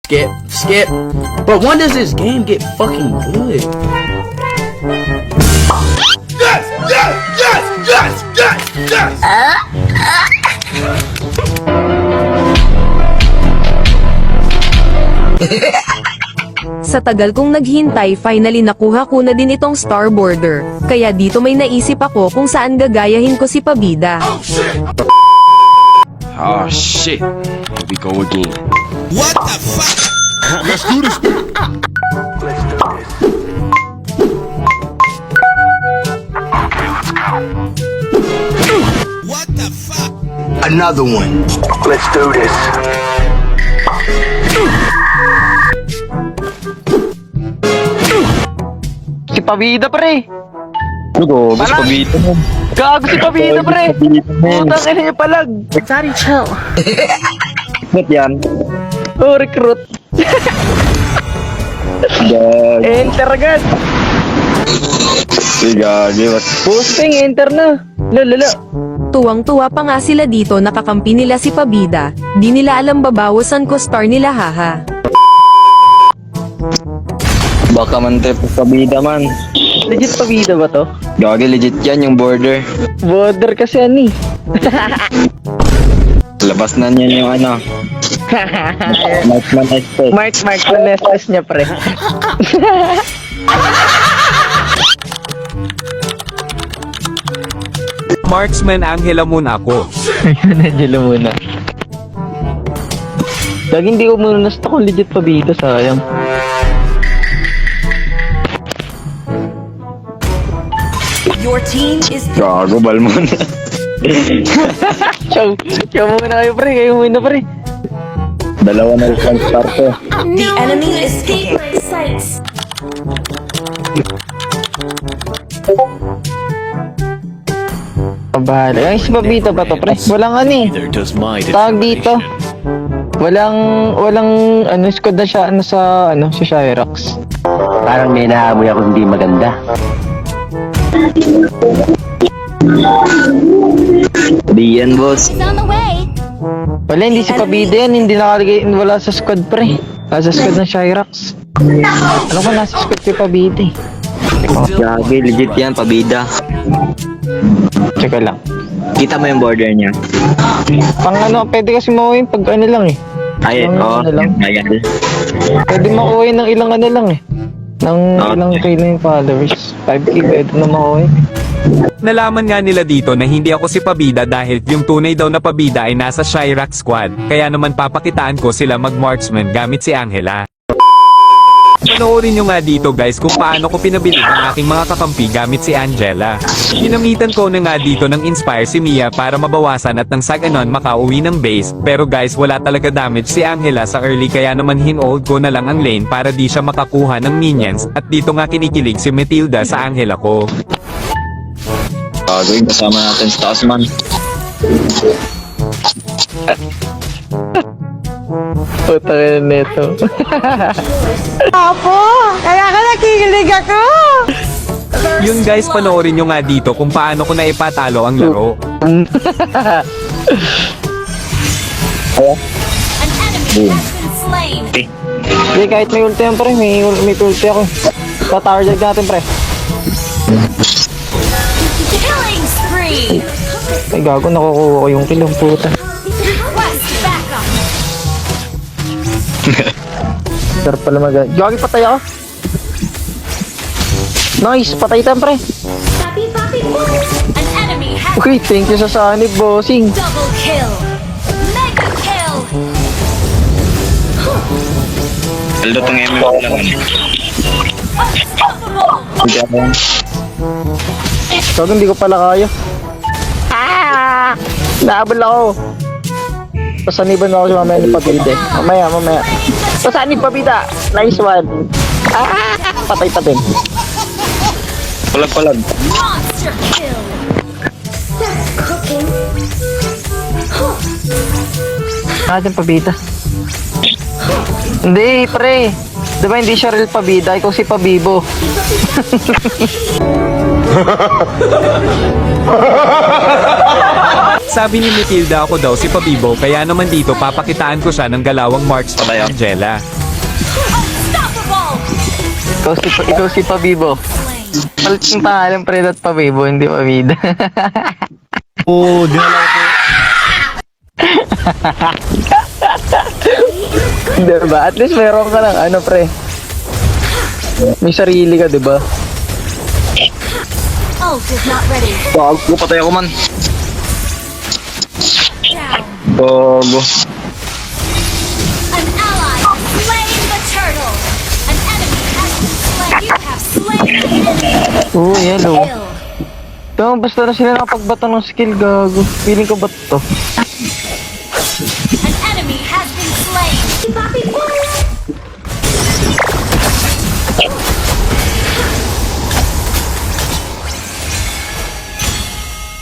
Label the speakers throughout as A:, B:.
A: Skip, skip. But when does this game get fucking good?
B: Yes! Yes! Yes! Yes! Yes! Yes!
C: Sa tagal kong naghintay, finally nakuha ko na din itong star border. Kaya dito may naisip ako kung saan gagayahin ko si Pabida.
D: Oh shit. Here we go again.
B: What the fuck? Let's do this. What the fuck?
A: Another one.
E: Let's do this.
F: Si Pabida, pre.
D: Gago, gusto pabito mo.
F: Gago si Pabida, pre. Putang ina niya palag.
D: Ba't yan?
F: Oh, recruit.
D: Gag.
F: Enter agad.
D: Si Gagi, ba't?
F: Posting, enter na. Lala.
C: Tuwang-tuwa pa nga sila dito, nakakampi nila si Pabida. Di nila alam babawasan ko star nila, haha.
D: Baka man tayo pabida man.
F: Legit Pabida ba to?
D: Gagi, legit yan yung border.
F: Border kasi ani.
D: Labas na niya yung ano. Marksman expert.
F: Mark na nestes niya, pre.
G: Marksman Angela muna ako.
F: Ayun, Angela muna. Lagi hindi ko muna nasta kung legit Pabida, sayang.
C: Your team is
D: Gago, balmon.
F: Chow muna kayo, pre. Kayo muna, pre.
D: Dalawa na lang start ko.
C: the enemy is kicking.
F: Pabahala. Ay, si Pabida ba to, pre? Walang ano eh. Tawag dito. Walang squad na siya, sa Shyrox.
E: Parang may naamoy ako hindi maganda.
D: Di yan, boss.
F: Wala, hindi si Pabida yan. Hindi nakalagay, wala sa squad, pre. Wala sa squad ng Shyrox. Ano ko nasa squad si Pabida eh.
D: Gagi, legit yan, pabida.
F: Tsaka lang.
D: Kita mo yung border niya.
F: Pang pwede kasi makuha yung pag ano lang eh.
D: Ay,
F: Yung
D: oo.
F: ano lang.
D: Ayan.
F: Pwede makuha ng ilang ano lang eh. Ng
D: Okay.
F: ilang kailan followers. 5k pwede na makuha eh.
G: Nalaman nga nila dito na hindi ako si Pabida dahil yung tunay daw na Pabida ay nasa Shyrox squad. Kaya naman papakitaan ko sila mag-marksman gamit si Angela. Panoorin nyo nga dito guys kung paano ko pinabili ang aking mga kakampi gamit si Angela. Ginamitan ko na nga dito ng inspire si Mia para mabawasan at nang saganon makauwi ng base. Pero guys, wala talaga damage si Angela sa early kaya naman hinold ko na lang ang lane para di siya makakuha ng minions. At dito nga kinikilig si Matilda sa Angela ko.
D: Gagawin, kasama natin sa taas man.
F: Puta ka na neto.
G: Yun guys, panoorin nyo nga dito kung paano ko naipatalo ang laro.
F: Hindi, kahit may ulti yan, pre. May ulti ako. Pa-target natin, pre.
H: Killing spree!
F: Ay, gago, nakukuha ko yung kilong puta.
H: Request backup!
F: Sarap pala Gagi, patay ako. Nice, patay tayo, pre.
H: Papi, papi, boom! An enemy has
F: Uy, thank you sa sanib, bossing.
H: double kill! Mega kill!
D: Aldo tong MMO lang.
H: Unstoppable!
F: Gago, hindi ko pala kaya. Naabal ako. Pasaniban ako si mamaya ni Pabida. Mamaya. Pasanib, Pabida. Nice one. Patay pa din.
D: Palag.
H: Monster kill! That's cooking!
F: Atin, Pabida. Hindi, pre. Diba hindi siya real Pabida? Ikaw si Pabibo.
G: Sabi ni Matilda ako daw si Pabibo, kaya naman dito papakitaan ko siya ng galawang marks pa
D: Tayo.
G: Angela.
H: Unstoppable.
F: Ikaw si Pabibo. Palit yung pangalan pre at Pabibo, hindi Pabida.
A: Oo, dinala ko.
F: Diba? At least meron ka ng ano pre. May sarili ka, diba?
H: Ult is not ready.
D: Bago, patay ako man.
H: Down.
D: Bago.
H: An ally has slain the turtle. An enemy has been slain. You have slain the enemy.
F: Oo, yan o.
H: Kill.
F: Ito, basta na sila nakapagbato ng skill, gago. Feeling ko ba to?
H: An enemy has been slain. Papi boy.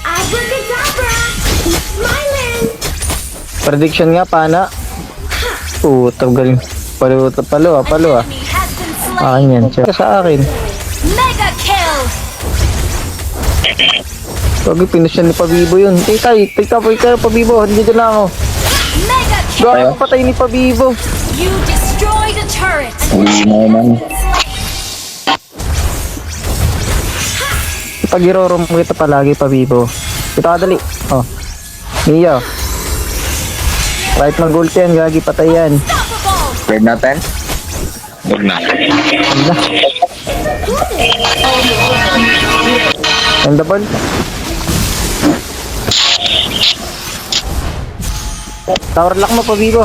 H: Abracadabra. Smiling.
F: Prediction nga, pana. Galing. Palo ah.
H: Enemy has been slain.
F: Akin yan. Tsaka sa akin.
H: Mega kill.
F: Gagi, pinusyan ni Pabibo yun. Teka, Pabibo. Hindi na ako.
H: Mega kill.
F: Gagi, patay ni Pabibo.
H: You destroyed a turret.
D: Hindi mo man.
F: Pag-irorom kita palagi, Pabibo. Ito ka, dali. Oh. Mia. Right ng gold yan, Gagi, patay yan.
H: Unstoppable.
D: Bird natin? Huwag na.
F: Anda. Anda ball. Tower lock mo, Pabibo.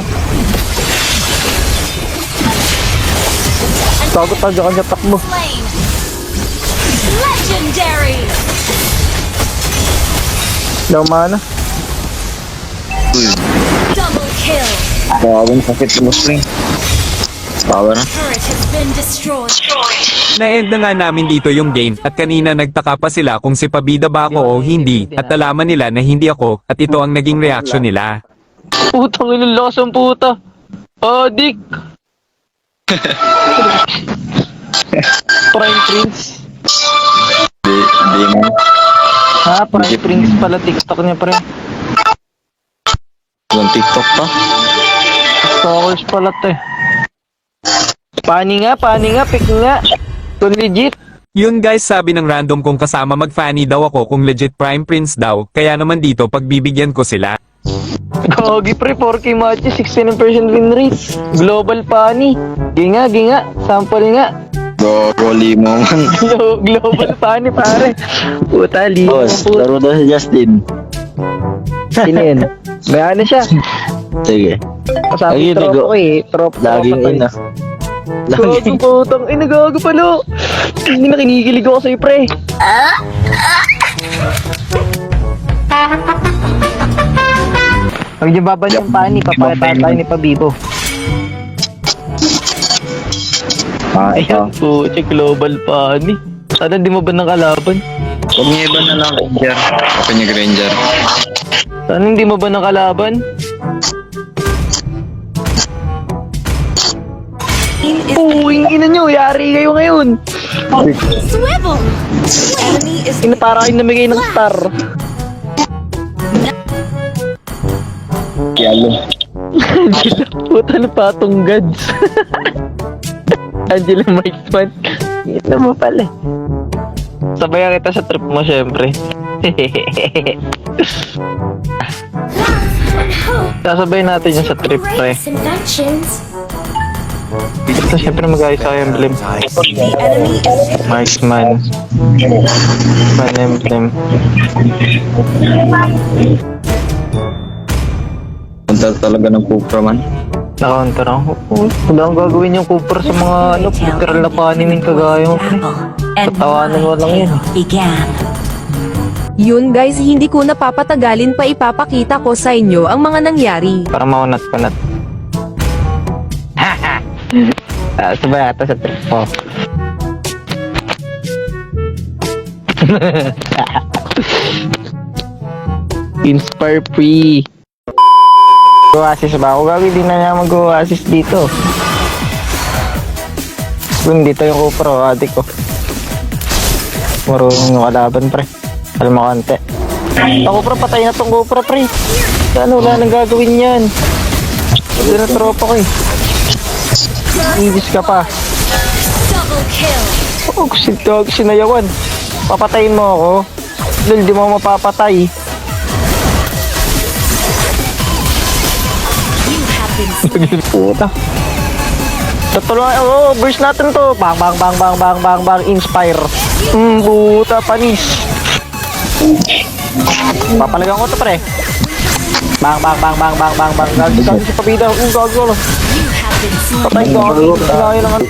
F: Tagot tayo kanya takbo.
H: Slain. Legendary.
F: Daw mana.
H: Double kill.
D: Bagong sakit sa spring. Power na.
H: Turret has been destroyed.
G: Na-end na nga namin dito yung game at kanina nagtaka pa sila kung si Pabida ba ako o hindi at nalaman nila na hindi ako at ito ang naging reaction nila.
F: Putang ina, lakas ang puta. Dick. Prime Prince.
D: Di mo.
F: Ha, Prime Prince pala TikTok niya pre.
D: Yung TikTok pa.
F: Stalkers pala to eh. Pani nga, pick nga. Kung legit.
G: Yun guys, sabi ng random kong kasama mag-fanny daw ako kung legit Prime Prince daw, kaya naman dito pagbibigyan ko sila.
F: Gogi pre, 4K matches, 69% win rate. Global pani. Ginga. Sample nga.
D: Goli mo man.
F: Global pani pare. Puta,
D: Boss,
F: puta.
D: laro daw si Justin.
F: Sino yun? May ano siya?
D: Sige.
F: Kasabi
D: Lagi
F: tropo ko eh. Tropo ko
D: Laging
F: patay.
D: ina.
F: Gago
D: Laging.
F: putang ina, gago pala. Hindi na kinikilig ako sa'yo pre. Pag yung baban yung pani, papakita tayo ni Pabibo. Ayan, puti, global pani. Sana di mo ba ng kalaban?
D: Huwag niya iba na lang Ranger. Ako niya Ranger.
F: Sana hindi mo ba ng kalaban? Puwing ina nyo, yari kayo ngayon.
H: Swivel. Enemy is
F: Ina para kayo namigay ng star.
D: Yalo.
F: Angela, puta na patong gods. Angela Marksman. Ito mo pala. Sabayan kita sa trip mo, syempre. Sasabayin natin yung sa trip, pre.
H: inventions.
F: Ito, syempre mag-ayos sa emblem.
H: The enemy is
F: Marksman. Man emblem.
D: Punta talaga ng Cupra man.
F: Nakaunta na ako. Wala akong gagawin yung Cooper sa mga literal na panimin kagaya mo, pre. Tatawanan mo lang yun.
C: Yun guys, hindi ko napapatagalin pa ipapakita ko sa inyo ang mga nangyari.
F: Para maunat-panat. Sabay ata sa trip mo. Inspire free. Oasis ba ako? Gagawin din na niya mag-oasis dito. Kung dito yung Cupro, adik ko. Marunong yung kalaban pre. Alam mo konti. Ako pre, patay na tong GoPro pre. Ano, wala nang gagawin yan. Hindi na tropa ko eh. English ka pa.
H: Double kill.
F: Oh, sinayawan. Papatayin mo ako. Lul, di mo mapapatay.
H: You have been
F: Puta. Tutulungan, burst natin to. Bang, bang, bang, bang, bang, bang, bang, inspire. Puta, panis. Papalagang ko to, pre. Bang, bang, bang, bang, bang, bang, bang. Gago si Pabida. Gago.
H: You have been slain.
F: Patay ko. Kailangan lang ano.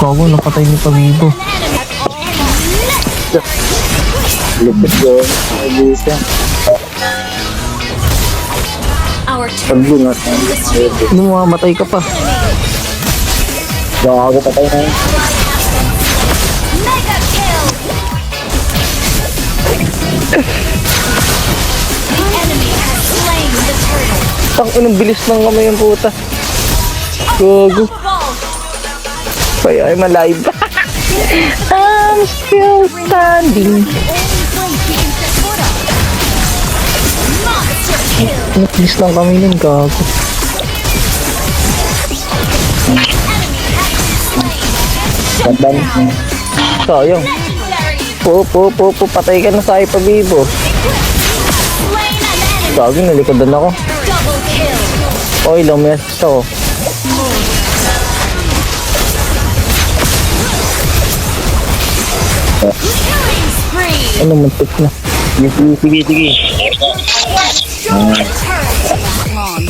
F: Gago, napatay ni Pabido. Lupit yun.
H: Our turret
F: Hindi mo mamatay ka pa. Gago, patay na yun.
H: mega kill. The enemy has slain the turtle.
F: Tang inang bilis ng kamay yung puta. Gago.
H: Ball.
F: Kaya ay malive. I'm still standing.
H: Monster kill.
F: Bilis lang kami nun, gago. Sayang.
H: Legendary.
F: Patay ka na sa Ipabibo.
H: Slain an enemy.
F: Gago, nalikodan ako.
H: Double kill.
F: Oy, lumayas ako.
H: Killing spree.
F: Ano, muntik na. Sige.
H: Destroy the turret. That long.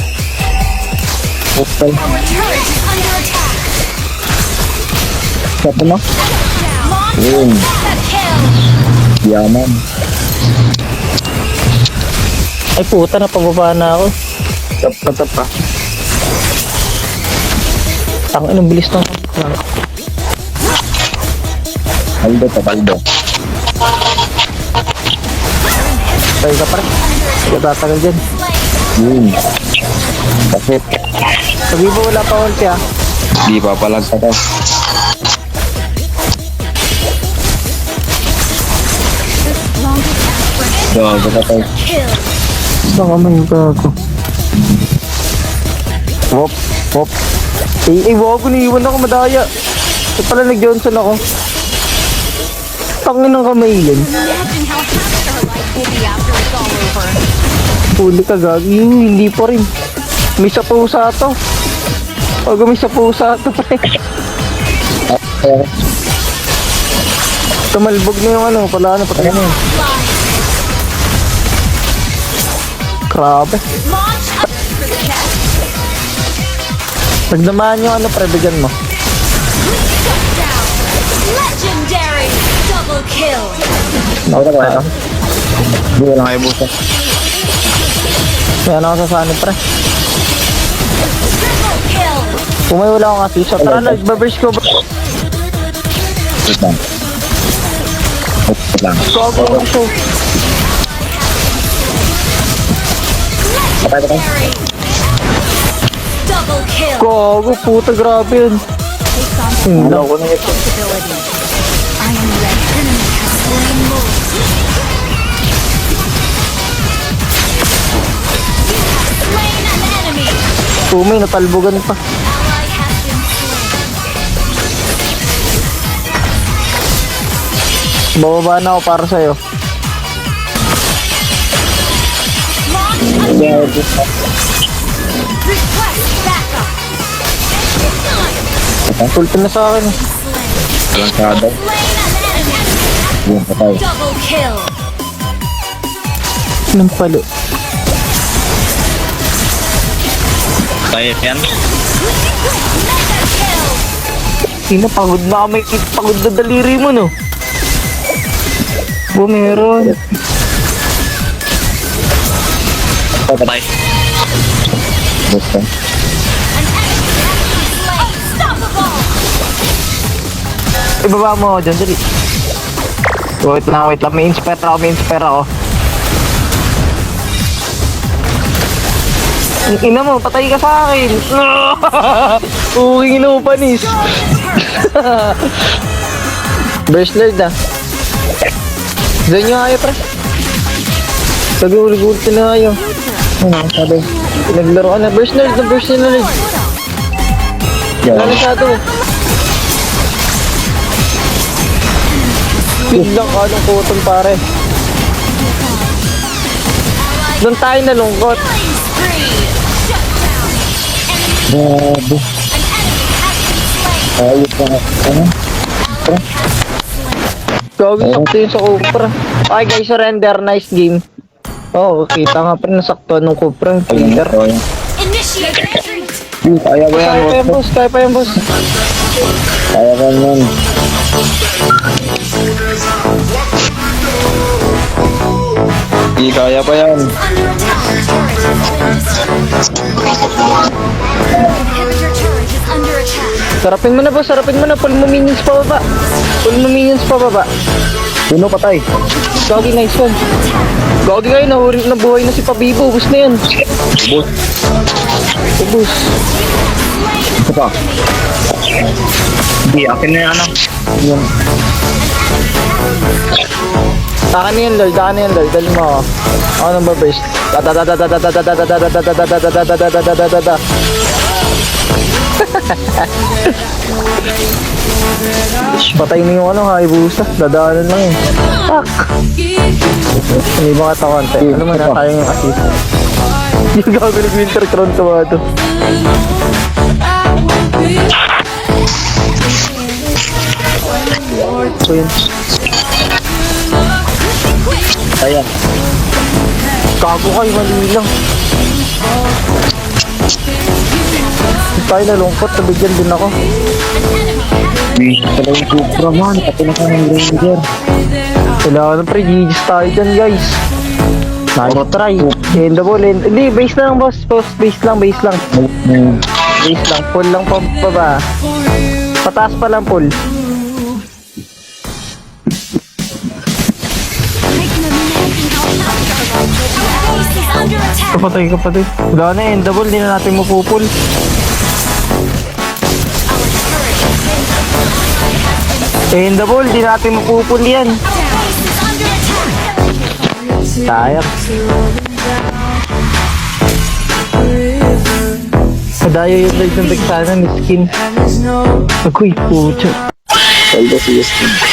F: Okay.
H: Our turret is under attack.
F: Sapo na?
H: Monster mega kill.
F: Yaman. Ay puta, napababa na ako. Tap pa. Ang inang bilis ng Paldo. Tayo ka pare. Hindi ka tatagal dyan. Bakit? Sabi mo wala pa ulti ah.
D: Di pa palag ka to. Gago ka to.
H: Kill.
F: Baka man gago. Wop. Wag, niiwan ako madaya. Ito pala nag-Johnson ako. Tangin ng kamay yan.
H: Imagine how happy her life will be after it's all over.
F: Huli ka gagi. Hindi pa rin. May sa pusa to. Wag may sa pusa to. Tumalbog na yung ano. Pala ano. Patay na yun. Grabe.
H: Launch up for the chest.
F: Nagdamaan yung ano. Prebigyan mo.
H: Shut down. Legendary. Double kill.
F: Nakita ka ito.
D: Hindi ko lang kayo busa.
F: May ano ka sa sanib pre.
H: Triple kill.
F: Kung may wala akong kasi. Tara na. Nagbaburst ko bro.
D: Wait lang.
F: Gago ko.
H: Legendary. Double kill.
F: Gago. Puta grabe yun. Hindi ako na ito.
H: Responsibility. I am ready. Enemy has slain Lord. You have slain an enemy.
F: Tumay. Natalbogan pa.
H: Ally has been slain.
F: Bababa na ako para sa'yo.
H: Launch attack. Request backup.
F: Ulti na sa akin.
D: Walang kada.
H: Slain an enemy.
D: Yung patay.
H: Double kill.
F: Nang palo.
D: Tayo yan.
H: Mega kill.
F: Sino pagod na kami. Pagod na daliri mo no. Meron.
D: Patay. Basta.
H: An enemy has been slain. Unstoppable.
F: Ibaba mo ako dyan. Dali. Wait lang. May inspire ako. Ang ina mo, patay ka sa akin. Uwing inupanis. Burst Lord na. Diyan nyo kayo, pre. Sabi, ulit-ulit na kayo. Ano, sabi. Naglaro ka na. Burst Lord na, burst na Lord. Wala na siya ito. Yun lang ka nung kuton, pare. Doon tayo nalungkot.
H: Killing spree. Shut down.
D: Grabe.
H: An enemy has been slain.
D: Ayos na. Ano?
F: Gawin sakto yun sa Cupra. Okay guys, surrender. Nice game. Oh, kita nga pa nasakto nung Cupra. Player.
H: Initiate retreat.
D: Kaya ba yan?
F: Kaya pa yan, boss. Kaya pa yan, boss.
D: Kaya ba yan? Hindi kaya pa yan.
H: Under attack. Inhibitor turret is under attack.
F: Sarapin mo na, boss. Sarapin mo na. Pull mo minions pa baba. Pull mo minions pa baba.
D: Sino patay?
F: Gagi, nice one. Gagi kayo, nabuhay na si Pabibo. Ubus na yan.
D: Boss.
F: Ubus.
D: Ito pa. Hindi, akin na yan. Yan.
F: Akin na yan, Lord. Akin na yan, Lord. Dali mo ako. Ako nang baburst. Patay na yung ano, Hayabusa. Dadaanan lang eh. Fuck! Hindi mga takante. Ano man, tayo yung assist. Yung gago nag-winter crown tumado. So yun.
D: Ayan.
F: Gago kayo, mali lang. Hindi tayo nalungkot, nabigyan din ako.
D: Wish pala yung Cupra man. Pati na ka ng Ranger.
F: Kailangan ng pre-GGs tayo dyan, guys. Nice try. End the ball. Hindi, base lang, boss. Boss, base lang, base lang. Base lang, pull lang pa ba? Pataas pa lang, pull.
H: Base is under attack.
F: Kapatay, kapatay. Wala na, end the ball. Hindi na natin mapupul. End the ball. Hindi natin mapupul yan.
H: Base is under attack.
F: Tayak. Madayo yung light ng tagsana ni skin. Agoy, puto.
D: Saldo si Justin.